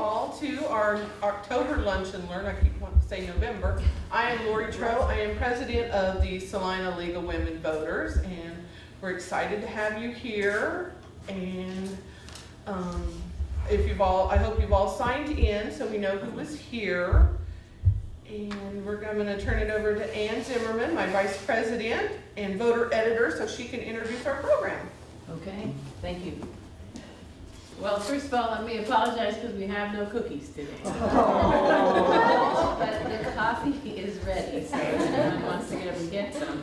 all to our October Lunch and Learn. I keep wanting to say November. I am Lori Troe. I am president of the Salina League of Women Voters, and we're excited to have you here. And if you've all, I hope you've all signed in so we know who was here. And I'm going to turn it over to Ann Zimmerman, my vice president and voter editor, so she can introduce our program. Okay, thank you. Well, first of all, let me apologize because we have no cookies today. Oh. But the coffee is ready, so if anyone wants to get up and get some,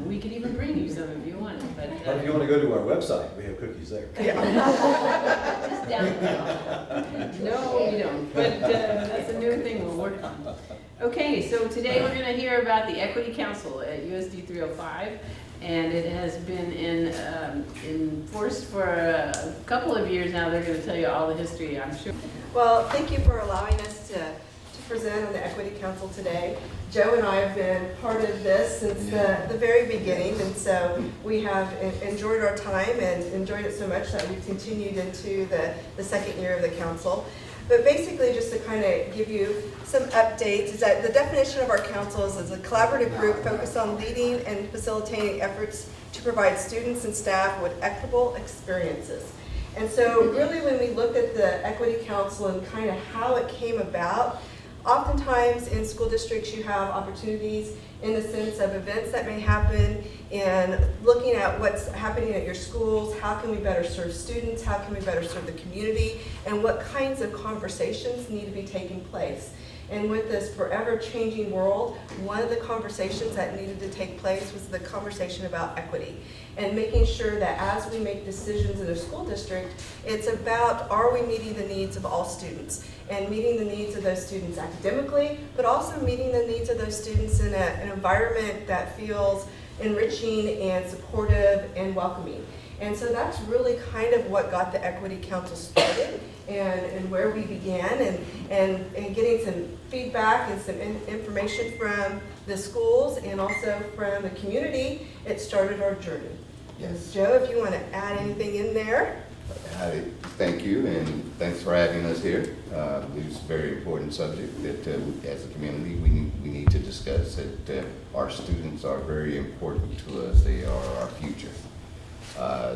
we can even bring you some if you want it. But if you want to go to our website, we have cookies there. just down there. No, we don't. But that's a new thing we'll work on. Okay, so today we're going to hear about the Equity Council at USD 305. And it has been in force for a couple of years now. They're going to tell you all the history, I'm sure. Well, thank you for allowing us to present on the Equity Council today. Joe and I have been part of this since the very beginning, and so we have enjoyed our time and enjoyed it so much that we've continued into the second year of the council. But basically, just to kind of give you some updates, is that the definition of our council is as a collaborative group focused on leading and facilitating efforts to provide students and staff with equitable experiences. And so really when we looked at the Equity Council and kind of how it came about, oftentimes in school districts you have opportunities in the sense of events that may happen and looking at what's happening at your schools, how can we better serve students, how can we better serve the community, and what kinds of conversations need to be taking place. And with this forever changing world, one of the conversations that needed to take place was the conversation about equity and making sure that as we make decisions in a school district, it's about, are we meeting the needs of all students and meeting the needs of those students academically, but also meeting the needs of those students in an environment that feels enriching and supportive and welcoming. And so that's really kind of what got the Equity Council started and where we began and getting some feedback and some information from the schools and also from the community. It started our journey. Yes. Joe, if you want to add anything in there. Hi, thank you, and thanks for having us here. It's a very important subject that as a community we need to discuss. That our students are very important to us. They are our future.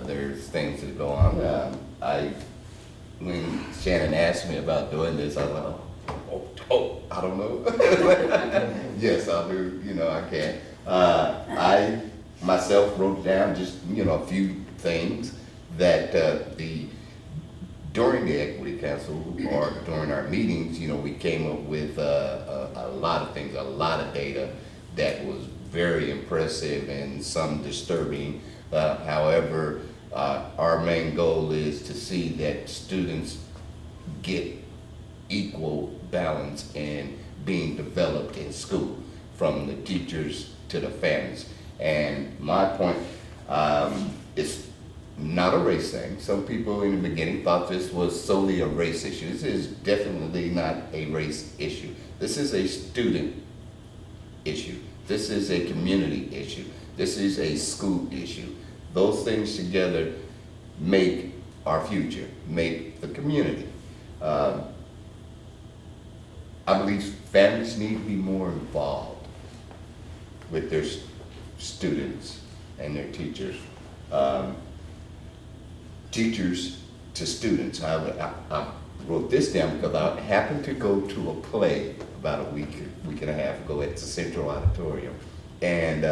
There's things that go on. When Shannon asked me about doing this, I was like, I don't know. Yes, I'll do, I can. I myself wrote down just, a few things that during the Equity Council or during our meetings, we came up with a lot of things, a lot of data that was very impressive and some disturbing. However, our main goal is to see that students get equal balance in being developed in school, from the teachers to the families. And my point, it's not a race thing. Some people in the beginning thought this was solely a race issue. This is definitely not a race issue. This is a student issue. This is a community issue. This is a school issue. Those things together make our future, make the community. I believe families need to be more involved with their students and their teachers. Teachers to students. I wrote this down because I happened to go to a play about a week and a half ago at the Central Auditorium. And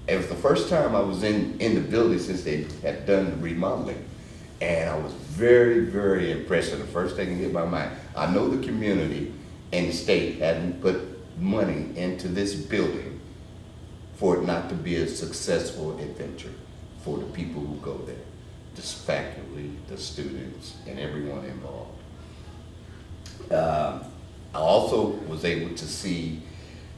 it was the first time I was in the building since they had done the remodeling. And I was very, very impressed. And the first thing that hit my mind, I know the community and the state hadn't put money into this building for it not to be a successful adventure for the people who go there, the faculty, the students, and everyone involved. I also was able to see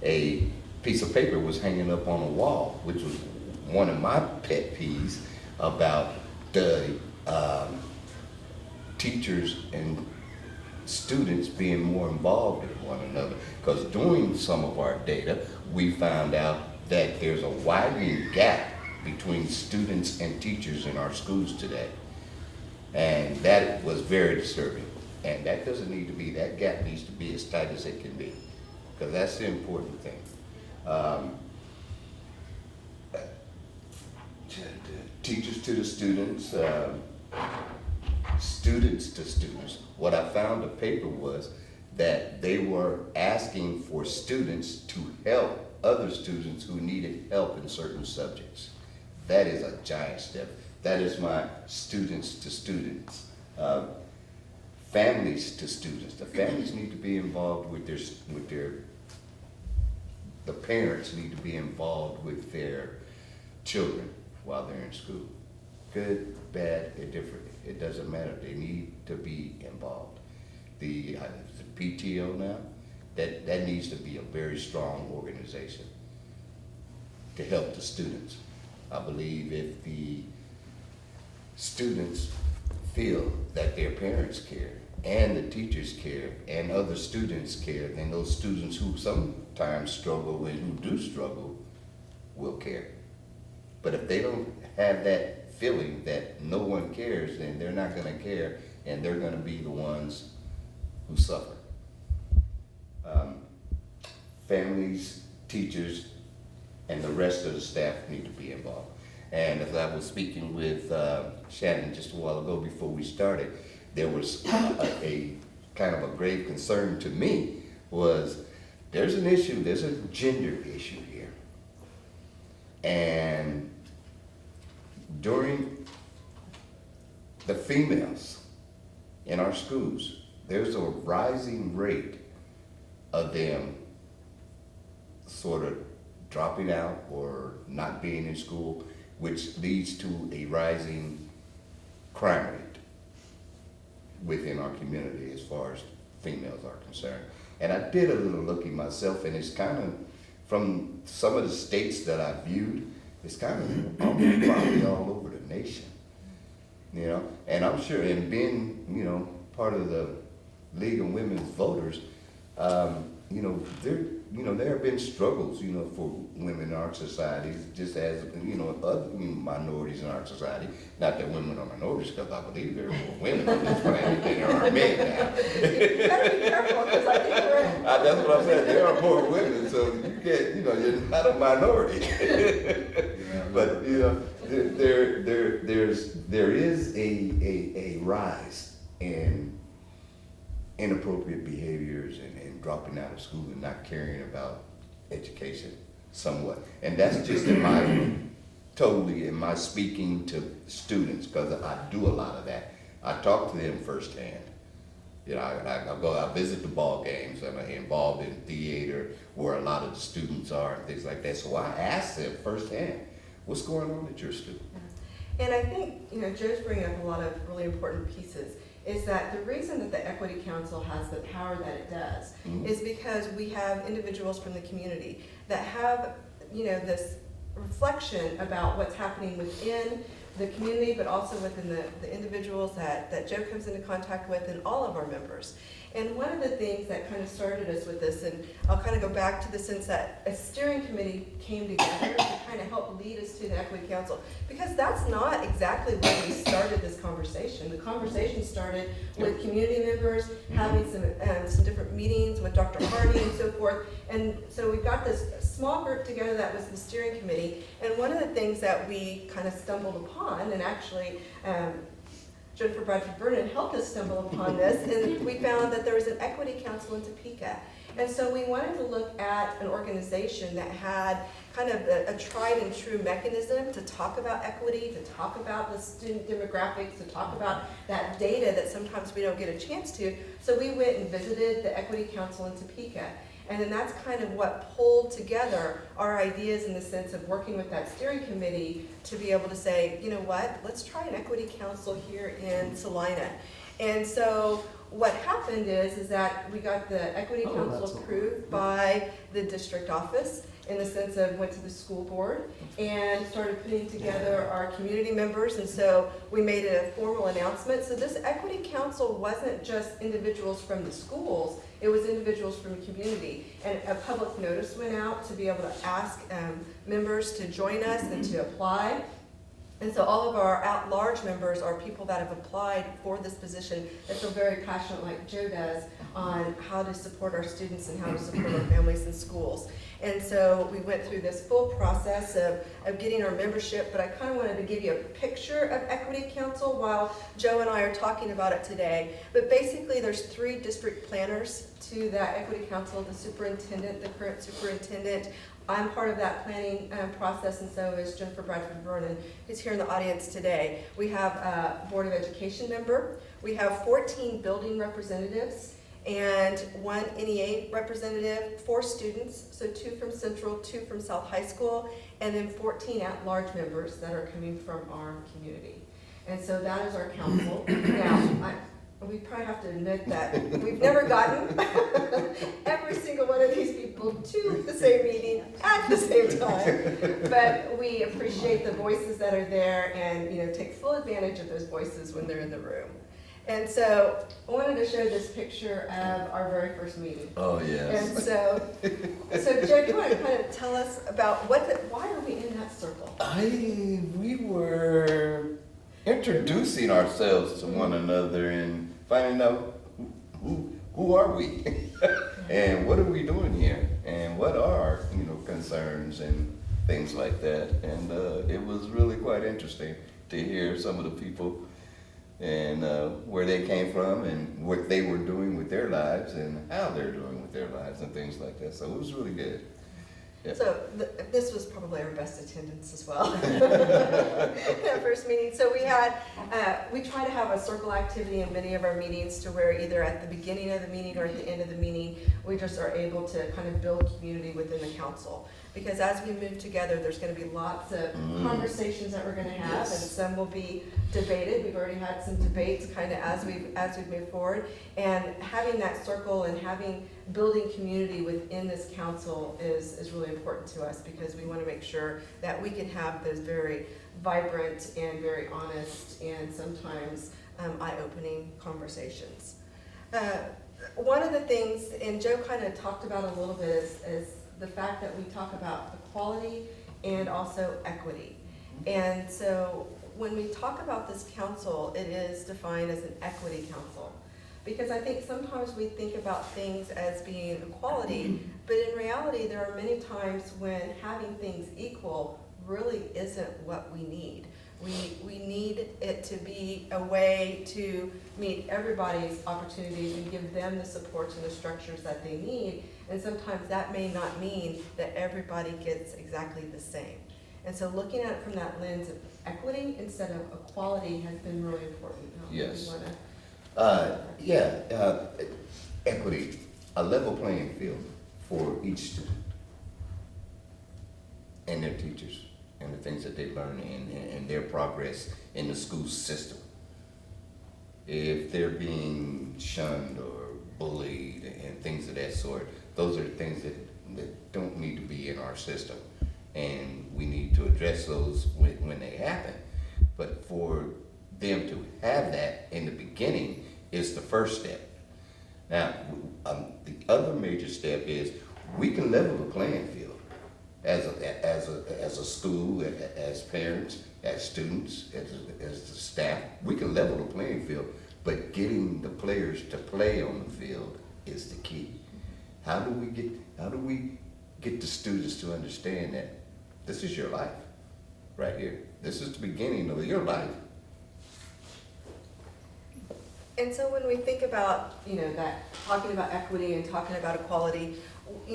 a piece of paper was hanging up on a wall, which was one of my pet peeves about the teachers and students being more involved with one another. Because doing some of our data, we found out that there's a widening gap between students and teachers in our schools today. And that was very disturbing. And that doesn't need to be, that gap needs to be as tight as it can be, because that's the important thing. Teachers to the students, students to students. What I found the paper was that they were asking for students to help other students who needed help in certain subjects. That is a giant step. That is my students to students. Families to students. The families need to be involved with the parents need to be involved with their children while they're in school. Good, bad, indifferent, it doesn't matter. They need to be involved. The PTO now, that needs to be a very strong organization to help the students. I believe if the students feel that their parents care and the teachers care and other students care, then those students who sometimes struggle and who do struggle will care. But if they don't have that feeling that no one cares, then they're not gonna care and they're gonna be the ones who suffer. Families, teachers, and the rest of the staff need to be involved. And as I was speaking with Shannon just a while ago before we started, there was a kind of a grave concern to me was there's an issue, there's a gender issue here. And during the females in our schools, there's a rising rate of them sort of dropping out or not being in school, which leads to a rising crime rate within our community as far as females are concerned. And I did a little looking myself, and it's kind of, from some of the states that I viewed, it's kind of probably all over the nation, you know? And I'm sure, and being, you know, part of the League of Women's Voters, you know, there have been struggles, you know, for women in our society, just as, you know, other minorities in our society. Not that women are minorities, because I believe there are more women on this planet than there are men now. You gotta be careful, because I think we're in. That's what I'm saying, there are more women, so you can't, you know, you're not a minority. But, you know, there is a rise in inappropriate behaviors and dropping out of school and not caring about education somewhat. And that's just totally in my speaking to students, because I do a lot of that. I talk to them firsthand. You know, I visit the ball games, and I'm involved in theater where a lot of the students are and things like that. So I ask them firsthand, what's going on at your school? And I think, you know, Joe's bringing up a lot of really important pieces, is that the reason that the Equity Council has the power that it does is because we have individuals from the community that have, you know, this reflection about what's happening within the community, but also within the individuals that Joe comes into contact with and all of our members. And one of the things that kind of started us with this, and I'll kind of go back to the sense that a steering committee came together to kind of help lead us to the Equity Council, because that's not exactly where we started this conversation. The conversation started with community members having some different meetings with Dr. Hardy and so forth. And so we got this small group together that was the steering committee. And one of the things that we kind of stumbled upon, and actually Jennifer Bradford Vernon helped us stumble upon this, and we found that there was an Equity Council in Topeka. And so we wanted to look at an organization that had kind of a tried and true mechanism to talk about equity, to talk about the student demographics, to talk about that data that sometimes we don't get a chance to. So we went and visited the Equity Council in Topeka. And then that's kind of what pulled together our ideas in the sense of working with that steering committee to be able to say, you know what, let's try an Equity Council here in Salina. And so what happened is that we got the Equity Council approved by the district office, in the sense of went to the school board and started putting together our community members. And so we made a formal announcement. So this Equity Council wasn't just individuals from the schools, it was individuals from the community. And a public notice went out to be able to ask members to join us and to apply. And so all of our at-large members are people that have applied for this position that feel very passionate, like Joe does, on how to support our students and how to support our families and schools. And so we went through this full process of getting our membership, but I kind of wanted to give you a picture of Equity Council while Joe and I are talking about it today. But basically there's 3 district planners to that Equity Council: the superintendent, the current superintendent. I'm part of that planning process, and so is Jennifer Bradford Vernon, who's here in the audience today. We have a Board of Education member. We have 14 building representatives and 1 NEA representative, 4 students, so 2 from Central, 2 from South High School, and then 14 at-large members that are coming from our community. And so that is our council. Now, we probably have to admit that we've never gotten every single one of these people to the same meeting at the same time. But we appreciate the voices that are there and, you know, take full advantage of those voices when they're in the room. And so I wanted to show this picture of our very first meeting. Oh, yes. And so Joe, do you want to kind of tell us about why are we in that circle? We were introducing ourselves to one another and finding out who are we and what are we doing here and what are our concerns and things like that. And it was really quite interesting to hear some of the people and where they came from and what they were doing with their lives and how they're doing with their lives and things like that. So it was really good. Yep. So this was probably our best attendance as well. That first meeting. So we try to have a circle activity in many of our meetings to where either at the beginning of the meeting or at the end of the meeting, we just are able to kind of build community within the council. Because as we move together, there's going to be lots of conversations that we're going to have, Yes. and some will be debated. We've already had some debates kind of as we move forward. And having that circle and building community within this council is really important to us, because we want to make sure that we can have those very vibrant and very honest and sometimes eye-opening conversations. One of the things, and Joe kind of talked about a little bit, is the fact that we talk about equality and also equity. And so when we talk about this council, it is defined as an equity council. Because I think sometimes we think about things as being equality, but in reality, there are many times when having things equal really isn't what we need. We need it to be a way to meet everybody's opportunities and give them the supports and the structures that they need. And sometimes that may not mean that everybody gets exactly the same. And so looking at it from that lens of equity instead of equality has been really important. Yes. You wanna... Equity, a level playing field for each student and their teachers and the things that they learn and their progress in the school system. If they're being shunned or bullied and things of that sort, those are things that don't need to be in our system. And we need to address those when they happen. But for them to have that in the beginning is the first step. Now, the other major step is we can level the playing field as a school, as parents, as students, as the staff. We can level the playing field, but getting the players to play on the field is the key. How do we get the students to understand that this is your life right here? This is the beginning of your life. And so when we think about, that talking about equity and talking about equality,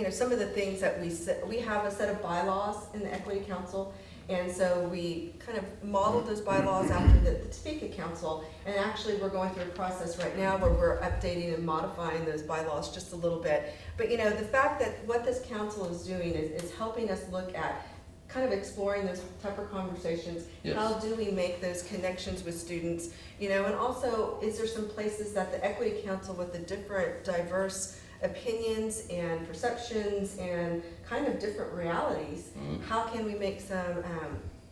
some of the things that we have a set of bylaws in the Equity Council, and so we kind of modeled those bylaws after the Topeka Council, and actually we're going through a process right now where we're updating and modifying those bylaws just a little bit. But the fact that what this council is doing is helping us look at kind of exploring those tougher conversations. Yes. How do we make those connections with students? And also, is there some places that the Equity Council, with the different diverse opinions and perceptions and kind of different realities, how can we make some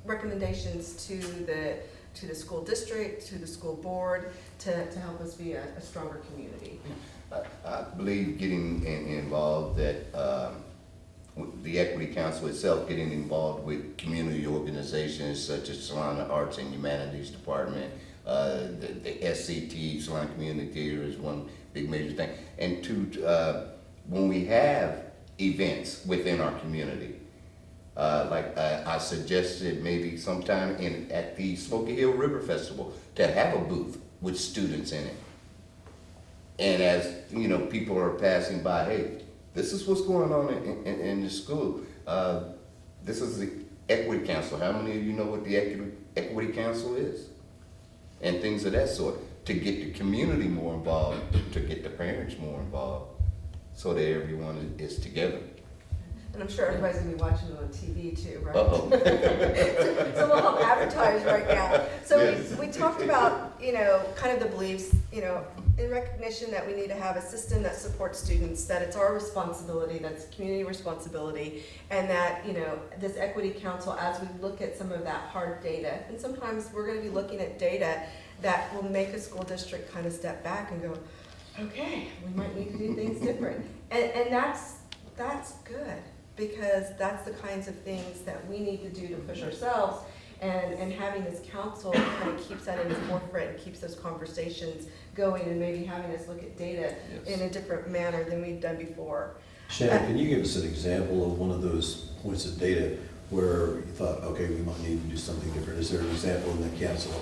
recommendations to the school district, to the school board, to help us be a stronger community? I believe getting involved that the Equity Council itself getting involved with community organizations such as Salina Arts and Humanities Department, the SCT, Salina Community Theater is one big major thing. And two, when we have events within our community, I suggested maybe sometime at the Smoky Hill River Festival to have a booth with students in it. And as, you know, people are passing by, hey, this is what's going on in the school. This is the Equity Council. How many of you know what the Equity Council is? And things of that sort, to get the community more involved, to get the parents more involved, so that everyone is together. And I'm sure everybody's gonna be watching it on TV too, right? Uh-oh. So we'll help advertise right now. So Yes. we talked about, you know, kind of the beliefs, you know, in recognition that we need to have a system that supports students, that it's our responsibility, that's community responsibility, and that, you know, this Equity Council, as we look at some of that hard data, and sometimes we're gonna be looking at data that will make a school district kind of step back and go, okay, we might need to do things different. And that's good, because that's the kinds of things that we need to do to push ourselves, and having this council kind of keeps that in the forefront and keeps those conversations going, and maybe having us look at data in a different manner than we've done before. Shannon, can you give us an example of one of those points of data where you thought, okay, we might need to do something different? Is there an example in the council?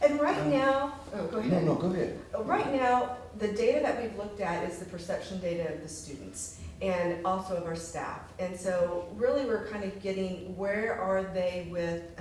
And right now, oh, go ahead. No, go ahead. Right now, the data that we've looked at is the perception data of the students and also of our staff. And so really we're kind of getting where are they with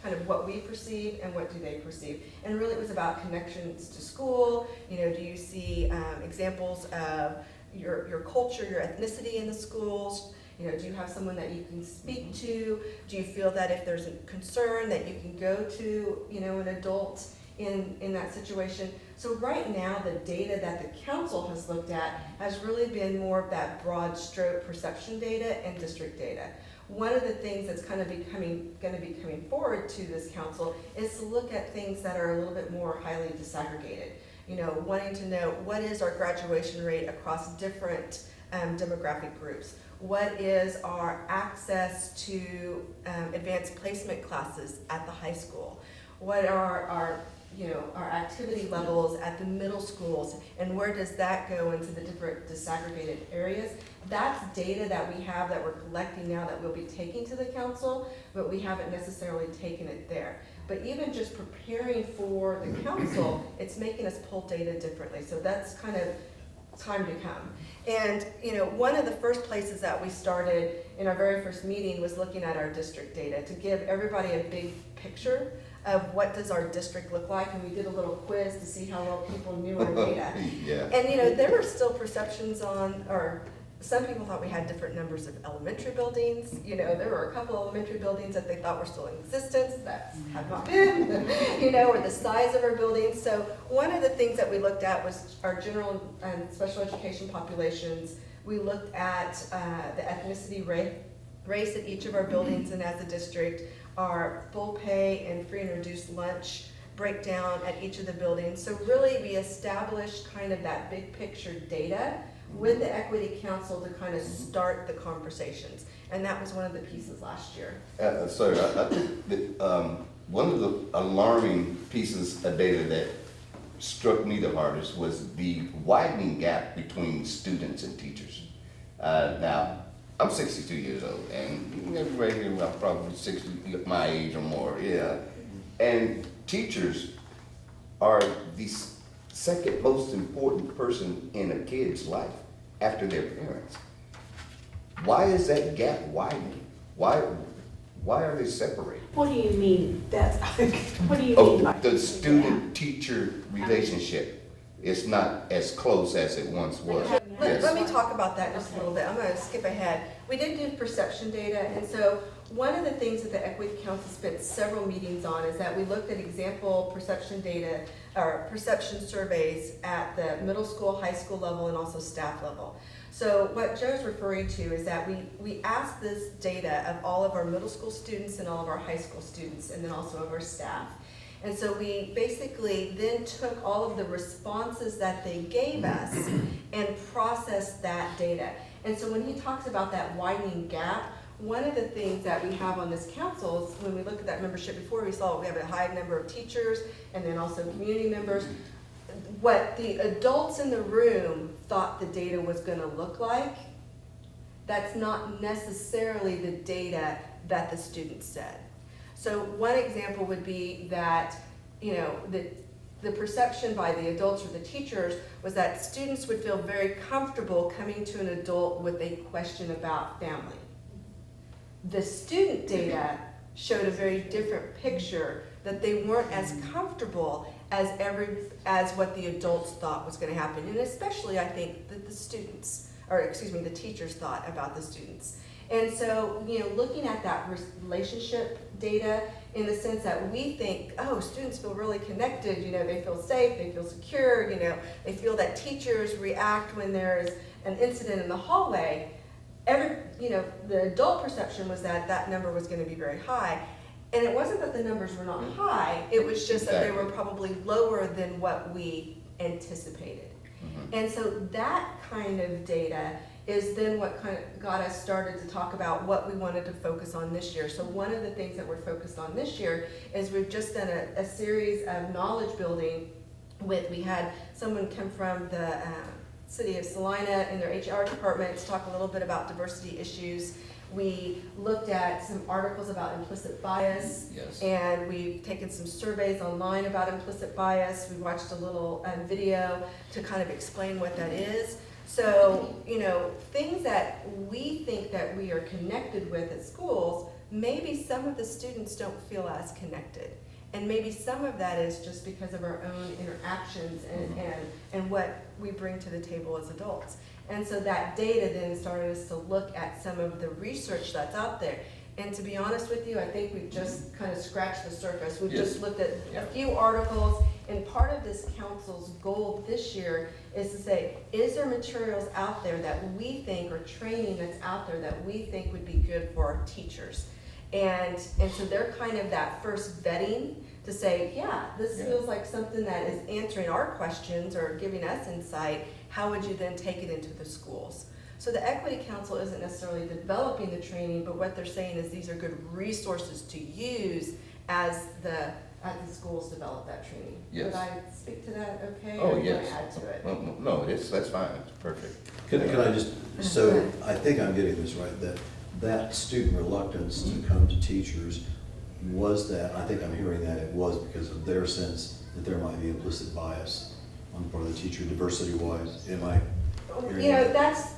kind of what we perceive and what do they perceive. And really it was about connections to school. You know, do you see examples of your culture, your ethnicity in the schools? You know, do you have someone that you can speak to? Do you feel that if there's a concern that you can go to, you know, an adult in that situation? So right now, the data that the council has looked at has really been more of that broad stroke perception data and district data. One of the things that's kind of going to be coming forward to this council is to look at things that are a little bit more highly disaggregated. You know, wanting to know what is our graduation rate across different demographic groups. What is our access to advanced placement classes at the high school? What are our activity levels at the middle schools, and where does that go into the different disaggregated areas? That's data that we have that we're collecting now that we'll be taking to the council, but we haven't necessarily taken it there. But even just preparing for the council, it's making us pull data differently. So that's kind of time to come. And you know, one of the first places that we started in our very first meeting was looking at our district data to give everybody a big picture of what does our district look like, and we did a little quiz to see how well people knew our data. Yeah. And you know, there were still perceptions on, or some people thought we had different numbers of elementary buildings. You know, there were a couple elementary buildings that they thought were still in existence that have not been, you know, or the size of our buildings. So one of the things that we looked at was our general and special education populations. We looked at the ethnicity race at each of our buildings and as a district, our full pay and free and reduced lunch breakdown at each of the buildings. So really we established kind of that big picture data with the Equity Council to kind of start the conversations. And that was one of the pieces last year. So I think that one of the alarming pieces of data that struck me the hardest was the widening gap between students and teachers. Now, I'm 62 years old, and everybody here is probably 60, my age or more, yeah. And teachers are the second most important person in a kid's life after their parents. Why is that gap widening? Why are they separated? What do you mean? What do you mean by The student-teacher relationship is not as close as it once was. Let me talk about that just a little bit. I'm going to skip ahead. We did do perception data, and so one of the things that the Equity Council spent several meetings on is that we looked at example perception data, or perception surveys at the middle school, high school level, and also staff level. So what Joe's referring to is that we asked this data of all of our middle school students and all of our high school students, and then also of our staff. And so we basically then took all of the responses that they gave us and processed process that data. And so when he talks about that widening gap, one of the things that we have on this council is when we looked at that membership before, we saw we have a high number of teachers and then also community members. What the adults in the room thought the data was going to look like, that's not necessarily the data that the students said. So one example would be that, you know, the perception by the adults or the teachers was that students would feel very comfortable coming to an adult with a question about family. The student data showed a very different picture, that they weren't as comfortable as what the adults thought was going to happen, and especially I think that the teachers thought about the students. And so, you know, looking at that relationship data in the sense that we think, oh, students feel really connected, you know, they feel safe, they feel secure, you know, they feel that teachers react when there's an incident in the hallway. The adult perception was that that number was going to be very high. And it wasn't that the numbers were not high, it was just that they were probably lower than what we anticipated. And so that kind of data is then what kind of got us started to talk about what we wanted to focus on this year. So one of the things that we're focused on this year is we've just done a series of knowledge building we had someone come from the city of Salina in their HR department to talk a little bit about diversity issues. We looked at some articles about implicit bias, Yes. and we've taken some surveys online about implicit bias. We watched a little video to kind of explain what that is. So, you know, things that we think that we are connected with at schools, maybe some of the students don't feel as connected. And maybe some of that is just because of our own interactions and what we bring to the table as adults. And so that data then started us to look at some of the research that's out there. And to be honest with you, I think we've just kind of scratched the surface. We've just looked at a few articles, and part of this council's goal this year is to say, is there materials out there that we think, or training that's out there that we think would be good for our teachers? And so they're kind of that first vetting to say, yeah, this feels like something that is answering our questions or giving us insight. How would you then take it into the schools? So the Equity Council isn't necessarily developing the training, but what they're saying is these are good resources to use as the schools develop that training. Yes. Would I speak to that okay? Oh, or yes. do I add to it? No, that's fine, it's perfect. Can I just, so I think I'm getting this right, that student reluctance to come to teachers was that, I think I'm hearing that it was because of their sense that there might be implicit bias on the part of the teacher, diversity-wise. Am I hearing You know, that?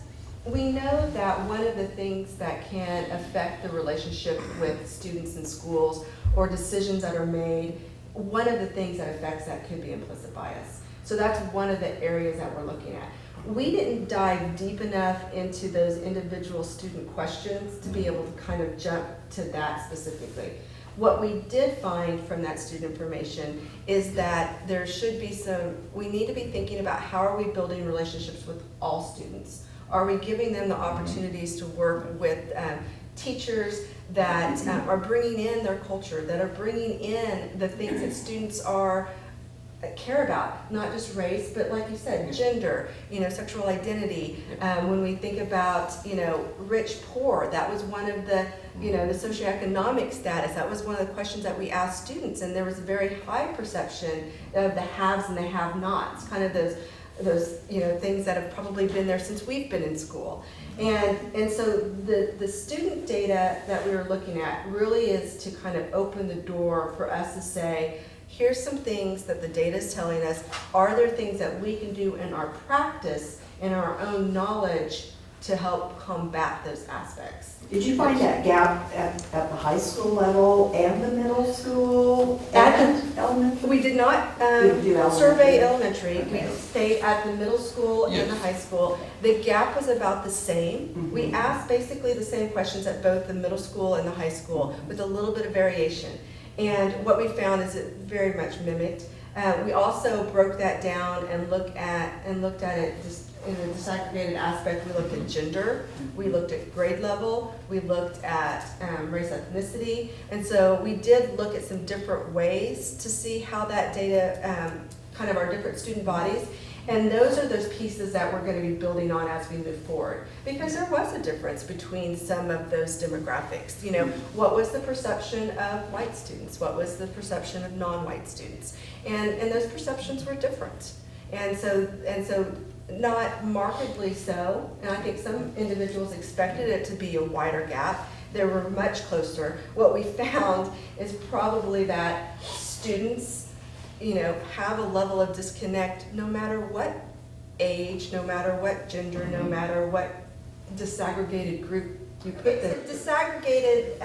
we know that one of the things that can affect the relationship with students in schools or decisions that are made, one of the things that affects that could be implicit bias. So that's one of the areas that we're looking at. We didn't dive deep enough into those individual student questions to be able to kind of jump to that specifically. What we did find from that student information is that there should be we need to be thinking about how are we building relationships with all students. Are we giving them the opportunities to work with teachers that are bringing in their culture, that are bringing in the things that students care about, not just race, but like you said, gender, sexual identity. When we think about, rich, poor, that was one of the, the socioeconomic status, that was one of the questions that we asked students, and there was a very high perception of the haves and the have-nots, kind of those things that have probably been there since we've been in school. And so the student data that we were looking at really is to kind of open the door for us to say, here's some things that the data is telling us. Are there things that we can do in our practice, in our own knowledge, to help combat those aspects? Did you find that gap at the high school level and the middle school At and elementary? We did not Didn't do elementary. survey elementary. Okay. We stayed at the middle school and the Yes. high school. The gap was about the same. Mhm. We asked basically the same questions at both the middle school and the high school with a little bit of variation. And what we found is it very much mimicked. We also broke that down and looked at it just in a disaggregated aspect. We looked at gender, we looked at grade level, we looked at race, ethnicity. And so we did look at some different ways to see how that data, kind of our different student bodies. And those are those pieces that we're going to be building on as we move forward. Because there was a difference between some of those demographics. You know, what was the perception of white students? What was the perception of non-white students? And those perceptions were different. And so not markedly so. And I think some individuals expected it to be a wider gap. They were much closer. What we found is probably that students, you know, have a level of disconnect no matter what age, no matter what gender, no matter what disaggregated group you put them. Disaggregated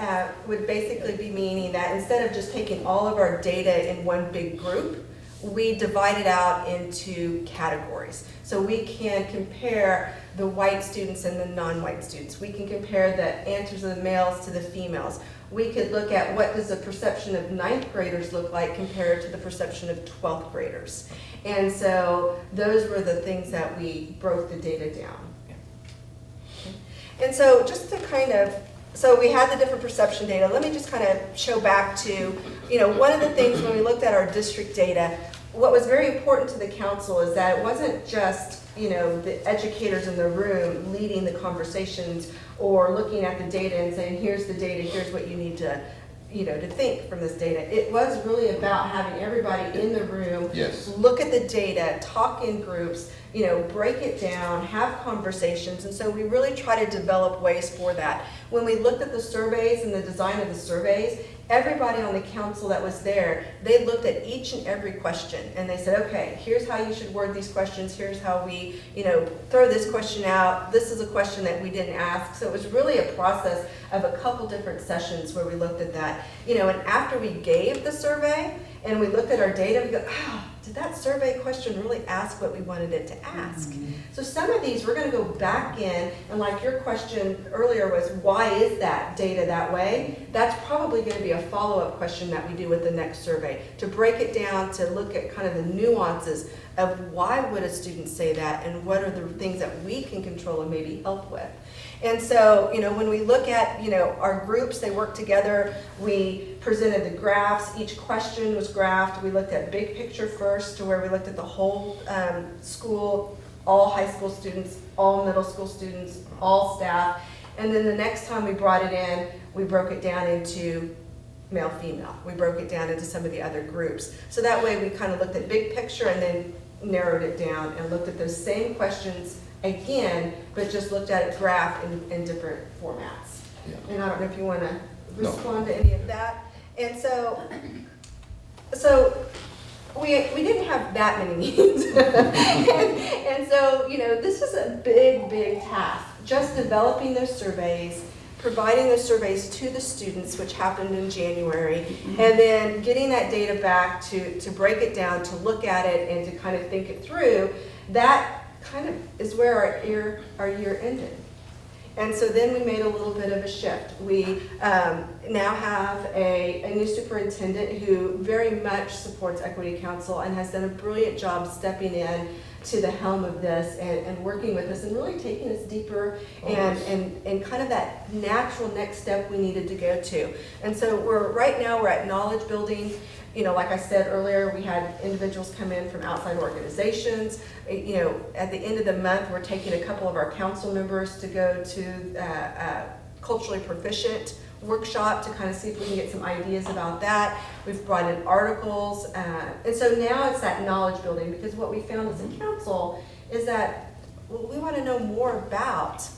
would basically be meaning that instead of just taking all of our data in one big group, we divide it out into categories. So we can compare the white students and the non-white students. We can compare the answers of the males to the females. We could look at what does the perception of ninth graders look like compared to the perception of 12th graders. And so those were the things that we broke the data down. And so just to kind of, so we had the different perception data. Let me just kind of show back to, you know, one of the things when we looked at our district data, what was very important to the council is that it wasn't just, you know, the educators in the room leading the conversations or looking at the data and saying, here's the data, here's what you need to, you know, to think from this data. It was really about having everybody in the room look at the data, talk in groups, you know, break it down, have conversations. And so we really try to develop ways for that. When we looked at the surveys and the design of the surveys, everybody on the council that was there, they looked at each and every question and they said, okay, here's how you should word these questions, here's how we, you know, throw this question out, this is a question that we didn't ask. So it was really a process of a couple different sessions where we looked at that. You know, and after we gave the survey and we looked at our data, we go, oh, did that survey question really ask what we wanted it to ask? So some of these we're going to go back in, and like your question earlier was, why is that data that way? That's probably going to be a follow-up question that we do with the next survey, to break it down, to look at kind of the nuances of why would a student say that, and what are the things that we can control and maybe help with. And so, you know, when we look at, you know, our groups, they work together. We presented the graphs. Each question was graphed. We looked at big picture first, to where we looked at the whole school, all high school students, all middle school students, all staff. And then the next time we brought it in, we broke it down into male, female. We broke it down into some of the other groups. So that way we kind of looked at big picture and then narrowed it down and looked at those same questions again, but just looked at it graphed in different formats. Yeah. And I don't know if you want to respond to any of that. And so we didn't have that many meetings. and so, you know, this is a big, big task. Just developing those surveys, providing those surveys to the students, which happened in January, and then getting that data back to break it down, to look at it, and to kind of think it through. That kind of is where our year ended. And so then we made a little bit of a shift. We now have a new superintendent who very much supports Equity Council and has done a brilliant job stepping in to the helm of this and working with us and really taking us deeper and kind of that natural next step we needed to go to. And so right now we're at knowledge building. You know, like I said earlier, we had individuals come in from outside organizations. You know, at the end of the month, we're taking a couple of our council members to go to culturally proficient workshop to kind of see if we can get some ideas about that. We've brought in articles. And so now it's that knowledge building, because what we found as a council is that we want to know more about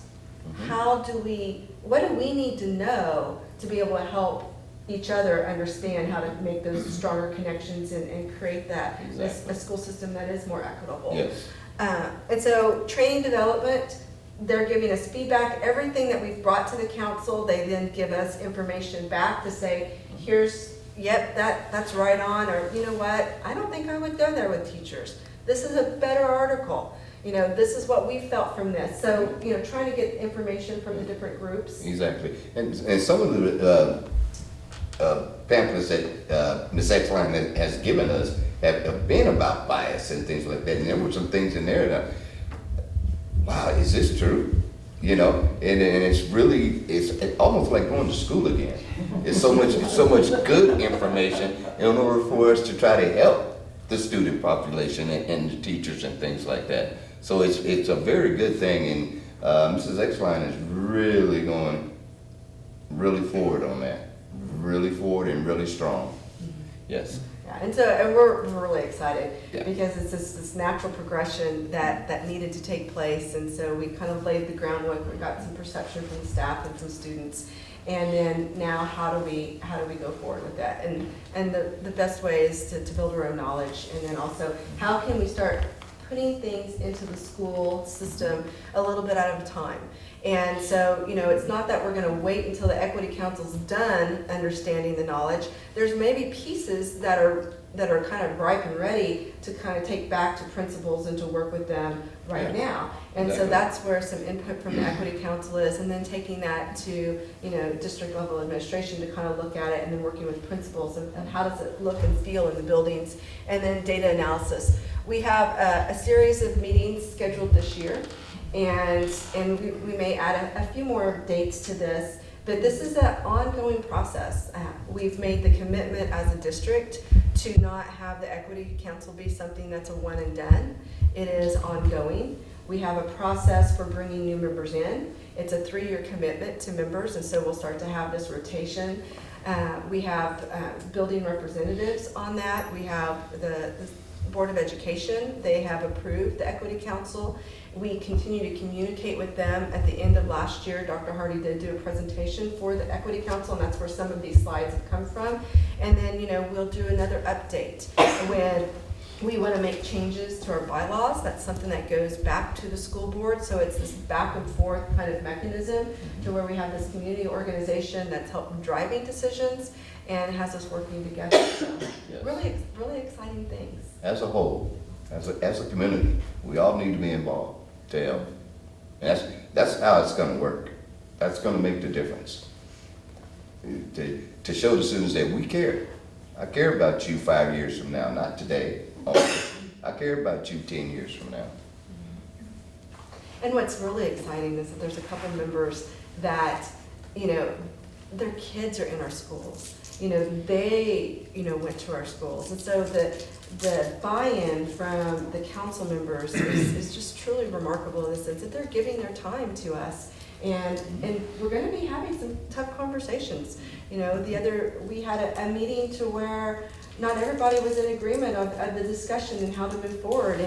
what do we need to know to be able to help each other understand how to make those stronger connections and create that a school system that is more equitable. Yes. And so training development, they're giving us feedback. Everything that we've brought to the council, they then give us information back to say, yep, that's right on, or you know what, I don't think I would go there with teachers. This is a better article. You know, this is what we felt from this. So, you know, trying to get information from the different groups. Exactly. And some of the pamphlets that Ms. Exline has given us have been about bias and things like that. And there were some things in there that, wow, is this true? You know, and it's almost like going to school again. It's so much good information in order for us to try to help the student population and the teachers and things like that. So it's a very good thing, and Mrs. Exline is really going really forward on that, really forward and really strong. Yes. Yeah, and we're really excited Yeah. because it's this natural progression that needed to take place, and so we kind of laid the groundwork. We got some perception from the staff and from students, and then now how do we go forward with that? And the best way is to build our own knowledge, and then also how can we start putting things into the school system a little bit at a time. And so, it's not that we're gonna wait until the Equity Council's done understanding the knowledge. There's maybe pieces that are kind of ripe and ready to kind of take back to principals and to work with them right Yeah. now. And so Exactly. that's where some input from the Equity Council is, and then taking that to, district level administration to kind of look at it, and then working with principals and how does it look and feel in the buildings, and then data analysis. We have a series of meetings scheduled this year. And we may add a few more dates to this, but this is an ongoing process. We've made the commitment as a district to not have the Equity Council be something that's a one and done. It is ongoing. We have a process for bringing new members in. It's a 3-year commitment to members, and so we'll start to have this rotation. We have building representatives on that. We have the Board of Education. They have approved the Equity Council. We continue to communicate with them. At the end of last year, Dr. Hardy did do a presentation for the Equity Council, and that's where some of these slides have come from. And then, we'll do another update when we want to make changes to our bylaws. That's something that goes back to the school board. So it's this back and forth kind of mechanism to where we have this community organization that's helping driving decisions and has us working together. So Yes. really exciting things. As a whole, as a community, we all need to be involved to help. And that's how it's gonna work. That's gonna make the difference. To show the students that we care. I care about you 5 years from now, not today. I care about you 10 years from now. And what's really exciting is that there's a couple members that, their kids are in our schools. They, went to our schools. And so the buy-in from the council members is just truly remarkable in the sense that they're giving their time to us. And we're gonna be having some tough conversations. We had a meeting to where not everybody was in agreement of the discussion and how to move forward.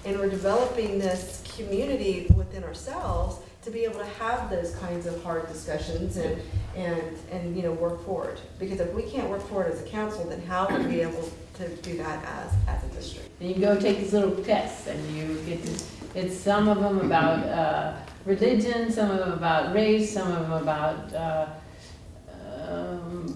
And we're developing this community within ourselves to be able to have those kinds of hard discussions and work forward. Because if we can't work forward as a council, then how would we be able to do that as a district? And you go take these little tests, and you get to, it's some of them about religion, some of them about race, some of them about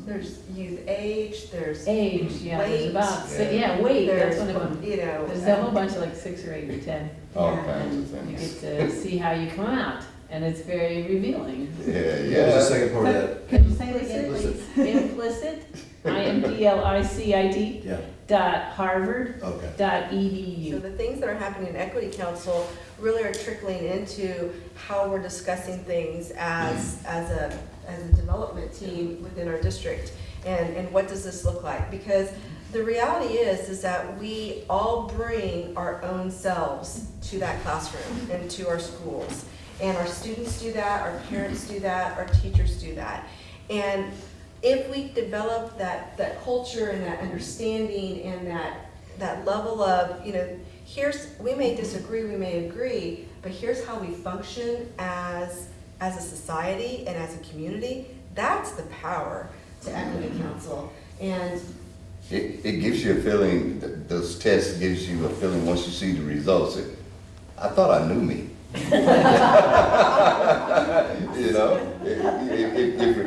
There's youth age, there's age, yeah, there's weight, about, weight, that's there's, one of them. There's a whole bunch of like 6 or 8 or 10. All Yeah. kinds of And you things. get to see how you come out, and it's very revealing. Yeah, What was the second part of that? Could you say it again, Implicit. please? Implicit, IMPLICIT, Yeah, Harvard, okay. So edu. the things that are happening in Equity Council really are trickling into how we're discussing things as a development team within our district. And what does this look like? Because the reality is that we all bring our own selves to that classroom and to our schools. And our students do that, our parents do that, our teachers do that. And if we develop that culture and that understanding and that level of, we may disagree, we may agree, but here's how we function as a society and as a community, that's the power to Equity Council. And It gives you a feeling, those tests gives you a feeling once you see the results. I thought I knew me.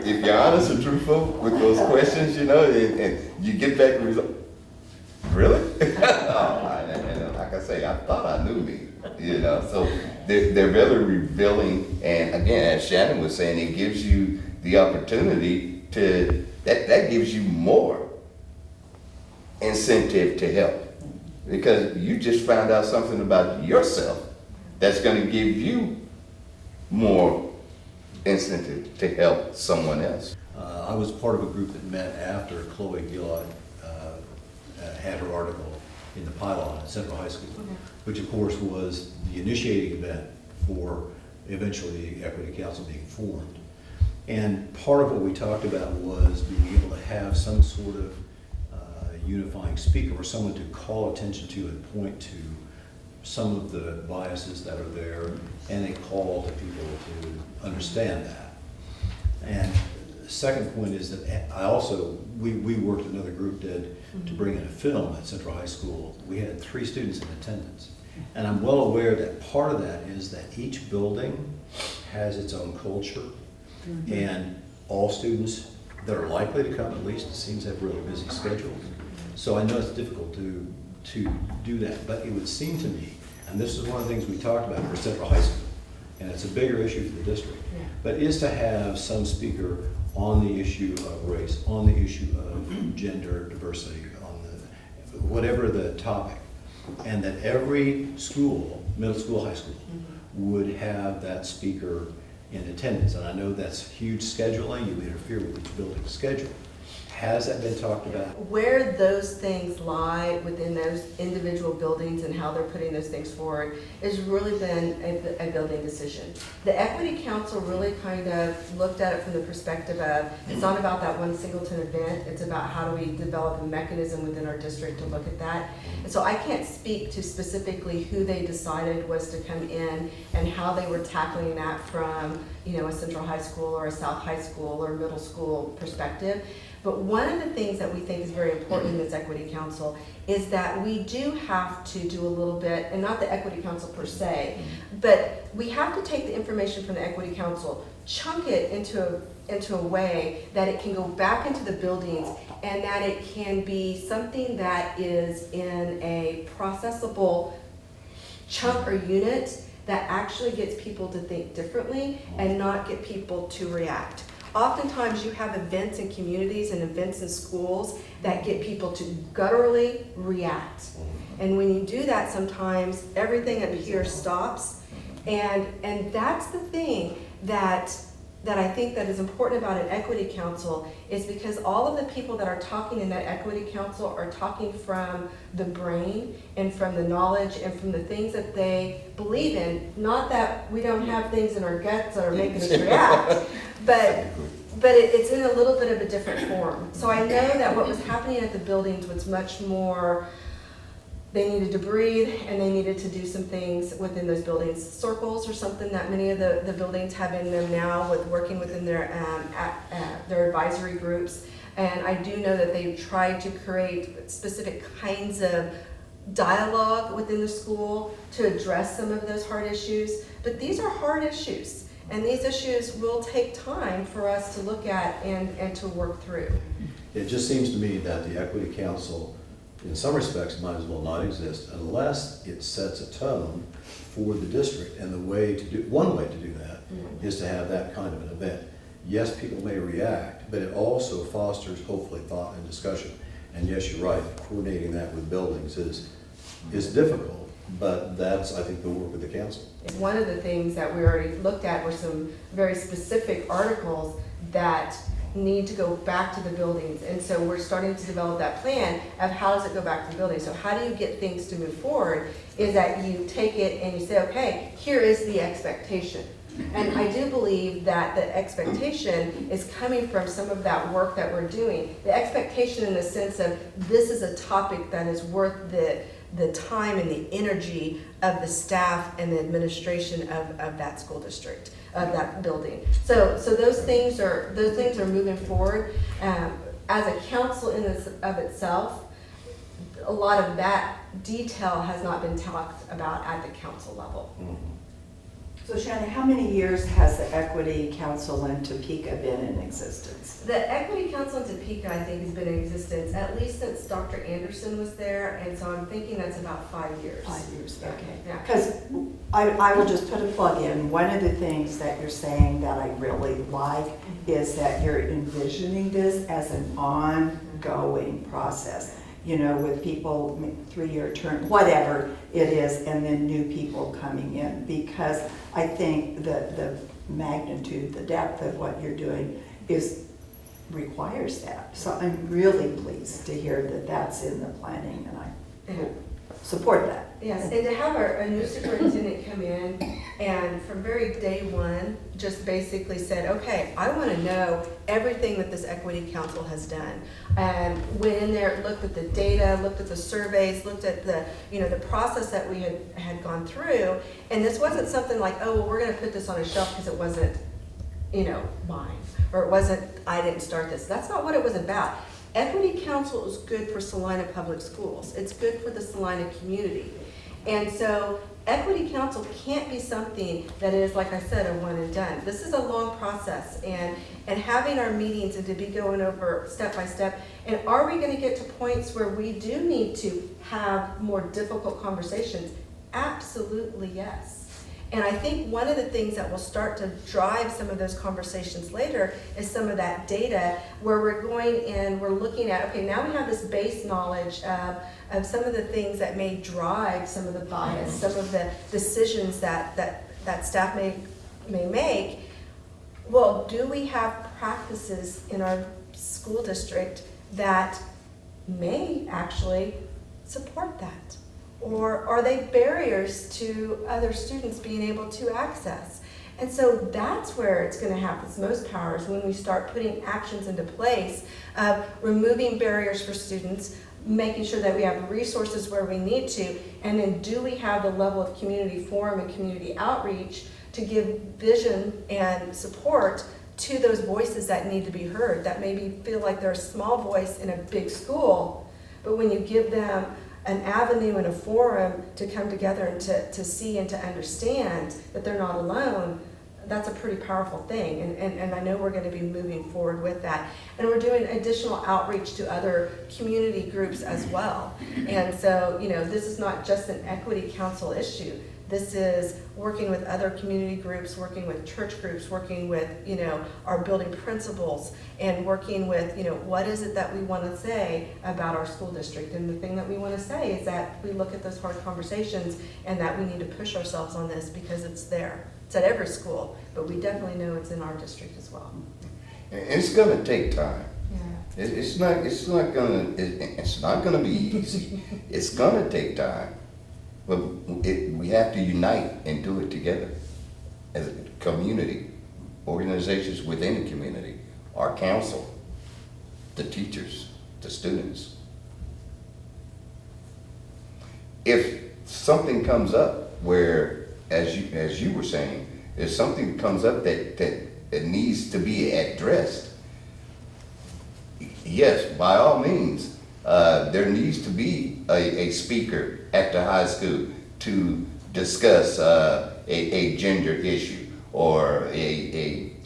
If you're honest and truthful with those questions, and you get back the result. Really? And like I say, I thought I knew me, so they're really revealing, and again, as Shannon was saying, it gives you the opportunity that gives you more incentive to help. Because you just found out something about yourself that's going to give you more incentive to help someone else. I was part of a group that met after Chloe Gillard had her article, in the pylon at Central High School, which of course was the initiating event for eventually the Equity Council being formed. And part of what we talked about was being able to have some sort of unifying speaker or someone to call attention to and point to some of the biases that are there, and a call to people to understand that. And the second point is that we worked, another group did, to bring in a film at Central High School. We had 3 students in attendance. And I'm well aware that part of that is that each building has its own culture, and all students that are likely to come, at least, it seems to have really busy schedules. So I know it's difficult to do that, but it would seem to me, and this is one of the things we talked about for Central High School, and it's a bigger issue for the district, but is to have some speaker on the issue of race, on the issue of gender diversity, on the, whatever the topic, and that every school, middle school, high school, would have that speaker in attendance. And I know that's huge scheduling, you interfere with each building's schedule. Has that been talked about? Where those things lie within those individual buildings and how they're putting those things forward has really been a building decision. The Equity Council really kind of looked at it from the perspective of, it's not about that one singleton event, it's about how do we develop a mechanism within our district to look at that. And so I can't speak to specifically who they decided was to come in and how they were tackling that from, a Central High School or a South High School or middle school perspective. But one of the things that we think is very important in this Equity Council is that we do have to do a little bit, and not the Equity Council per se, but we have to take the information from the Equity Council, chunk it into a way that it can go back into the buildings and that it can be something that is in a processable chunk or unit that actually gets people to think differently and not get people to react. Oftentimes you have events in communities and events in schools that get people to gutturally react. And when you do that, sometimes everything up here stops. And that's the thing that I think that is important about an Equity Council, is because all of the people that are talking in that Equity Council are talking from the brain and from the knowledge and from the things that they believe in. Not that we don't have things in our guts that are making us react, but it's in a little bit of a different form. So I know that what was happening at the buildings was much more, they needed to breathe and they needed to do some things within those buildings. Circles are something that many of the buildings have in them now, with working within their advisory groups. And I do know that they've tried to create specific kinds of dialogue within the school to address some of those hard issues. But these are hard issues. And these issues will take time for us to look at and to work through. It just seems to me that the Equity Council, in some respects, might as well not exist unless it sets a tone for the district. And one way to do that is to have that kind of an event. Yes, people may react, but it also fosters, hopefully, thought and discussion. And yes, you're right, coordinating that with buildings is difficult. But that's, I think, the work of the council. One of the things that we already looked at were some very specific articles that need to go back to the buildings. And so we're starting to develop that plan of how does it go back to the building. So how do you get things to move forward is that you take it and you say, okay, here is the expectation. And I do believe that the expectation is coming from some of that work that we're doing. The expectation in the sense of this is a topic that is worth the time and the energy of the staff and the administration of that school district, of that building. So those things are moving forward. As a council in this of itself, a lot of that detail has not been talked about at the council level. So Shannon, how many years has the Equity Council in Topeka been in existence? The Equity Council in Topeka, I think, has been in existence at least since Dr. Anderson was there, and so I'm thinking that's about 5 years. 5 years, okay. Yeah. Because I will just put a plug in. One of the things that you're saying that I really like is that you're envisioning this as an ongoing process. With people, 3-year term, whatever it is, and then new people coming in. Because I think the magnitude, the depth of what you're doing requires that. So I'm really pleased to hear that that's in the planning, and support that. Yes, and to have a new superintendent come in and from very day one, just basically said, okay, I want to know everything that this equity council has done. And went in there, looked at the data, looked at the surveys, looked at the, the process that we had gone through. And this wasn't something like, oh, well, we're going to put this on a shelf because it wasn't, mine. Or it wasn't, I didn't start this. That's not what it was about. Equity Council is good for Salina Public Schools. It's good for the Salina community. And so Equity Council can't be something that is, like I said, a one and done. This is a long process, and having our meetings and to be going over step by step. And are we going to get to points where we do need to have more difficult conversations? Absolutely yes. And I think one of the things that will start to drive some of those conversations later is some of that data where we're going and we're looking at, okay, now we have this base knowledge of some of the things that may drive some of the bias, some of the decisions that staff may make. Well, do we have practices in our school district that may actually support that? Or are they barriers to other students being able to access? And so that's where it's going to have its most power, is when we start putting actions into place of removing barriers for students, making sure that we have resources where we need to, and then do we have the level of community forum and community outreach to give vision and support to those voices that need to be heard, that maybe feel like they're a small voice in a big school, but when you give them an avenue and a forum to come together and to see and to understand that they're not alone, that's a pretty powerful thing. And I know we're going to be moving forward with that. And we're doing additional outreach to other community groups as well. And so, this is not just an Equity Council issue. This is working with other community groups, working with church groups, working with, our building principals, and working with, what is it that we want to say about our school district. And the thing that we want to say is that we look at those hard conversations and that we need to push ourselves on this because it's there. It's at every school, but we definitely know it's in our district as well. It's gonna take time. Yeah. It's not gonna be easy. It's gonna take time. But we have to unite and do it together as a community, organizations within the community, our council, the teachers, the students. If something comes up where, as you were saying, if something comes up that needs to be addressed, yes, by all means, there needs to be a speaker at the high school to discuss a gender issue or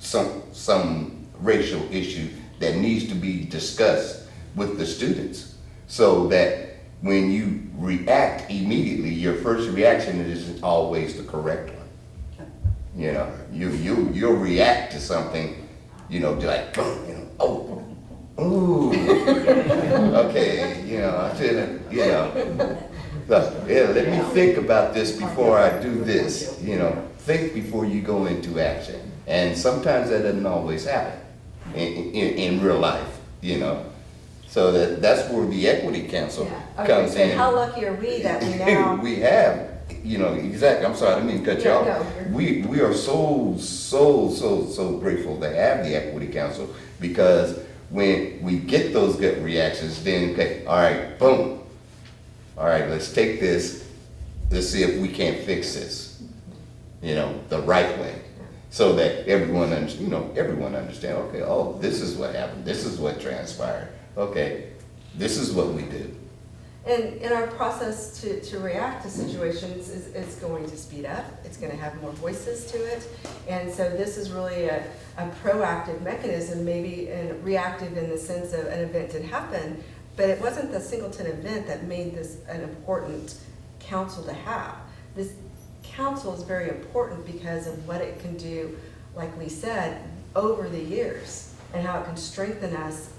some racial issue that needs to be discussed with the students, so that when you react immediately, your first reaction isn't always the correct one. You'll react to something, like, oh, ooh, okay, I shouldn't, let me think about this before I do this, think before you go into action. And sometimes that doesn't always happen in real life, So that's where the Equity Council comes in. How lucky are we that we now... We have, exactly, I'm sorry, I didn't mean to cut you off. No, we are so grateful to have the Equity Council, because when we get those gut reactions, then, okay, all right, boom. All right, let's take this, let's see if we can't fix this, the right way. So that everyone understand, okay, oh, this is what happened, this is what transpired. Okay, this is what we do. And in our process to react to situations is going to speed up. It's going to have more voices to it. And so this is really a proactive mechanism, maybe reactive in the sense of an event did happen, but it wasn't the singleton event that made this an important council to have. This council is very important because of what it can do, like we said, over the years, and how it can strengthen us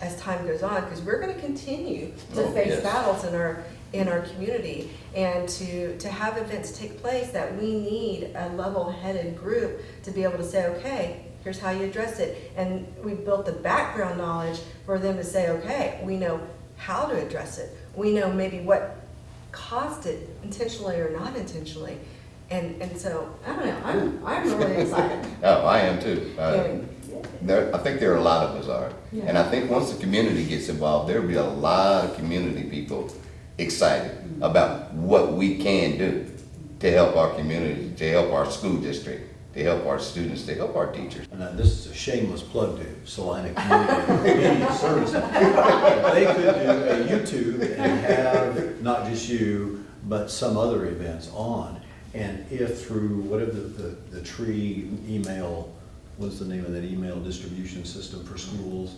as time goes on, because we're going to continue to face battles in our community, and to have events take place that we need a level-headed group to be able to say, okay, here's how you address it. And we've built the background knowledge for them to say, okay, we know how to address it. we know maybe what caused it intentionally or not intentionally. And so, I don't know, I'm really excited. Oh, I am too. Yeah. I think there are a lot of us are. And I think once the community gets involved, there'll be a lot of community people excited about what we can do to help our community, to help our school district, to help our students, to help our teachers. And this is a shameless plug to Salina Community Media Services. They could do a YouTube and have not just you, but some other events on. And if through whatever the tree email, what's the name of that email distribution system for schools?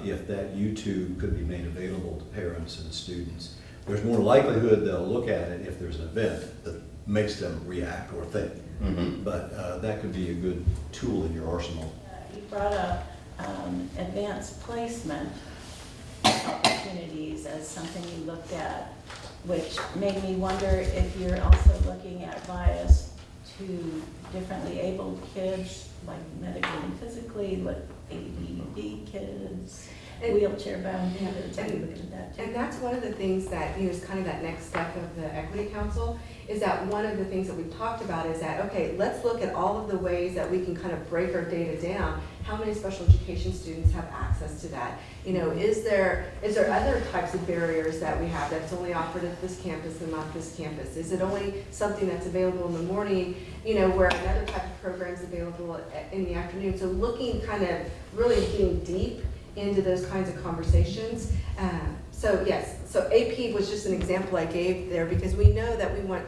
If that YouTube could be made available to parents and students, there's more likelihood they'll look at it if there's an event that makes them react or think. Mhm. But that could be a good tool in your arsenal. You brought up advanced placement opportunities as something you looked at, which made me wonder if you're also looking at bias to differently abled kids, like medically and physically, like ADD kids, And- wheelchair bound kids. Are you looking at that too? And that's one of the things that, you know, is kind of that next step of the Equity Council, is that one of the things that we've talked about is that, okay, let's look at all of the ways that we can kind of break our data down. How many special education students have access to that? You know, is there other types of barriers that we have that's only offered at this campus and not this campus? Is it only something that's available in the morning, you know, where another type of program is available in the afternoon? So looking kind of really getting deep into those kinds of conversations. So yes, so AP was just an example I gave there, because we know that we want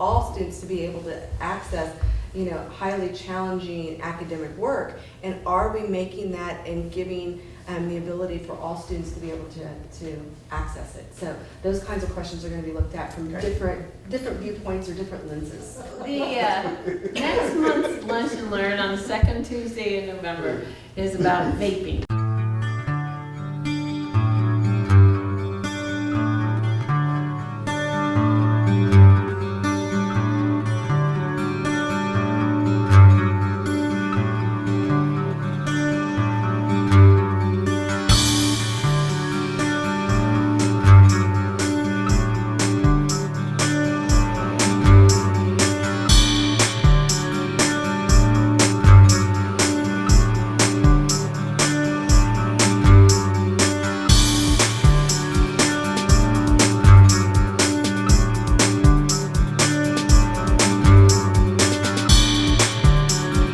all students to be able to access, you know, highly challenging academic work. And are we making that and giving the ability for all students to be able to access it? So those kinds of questions are going to be looked at from different viewpoints or different lenses. The next month's Lunch and Learn on the second Tuesday in November is about vaping.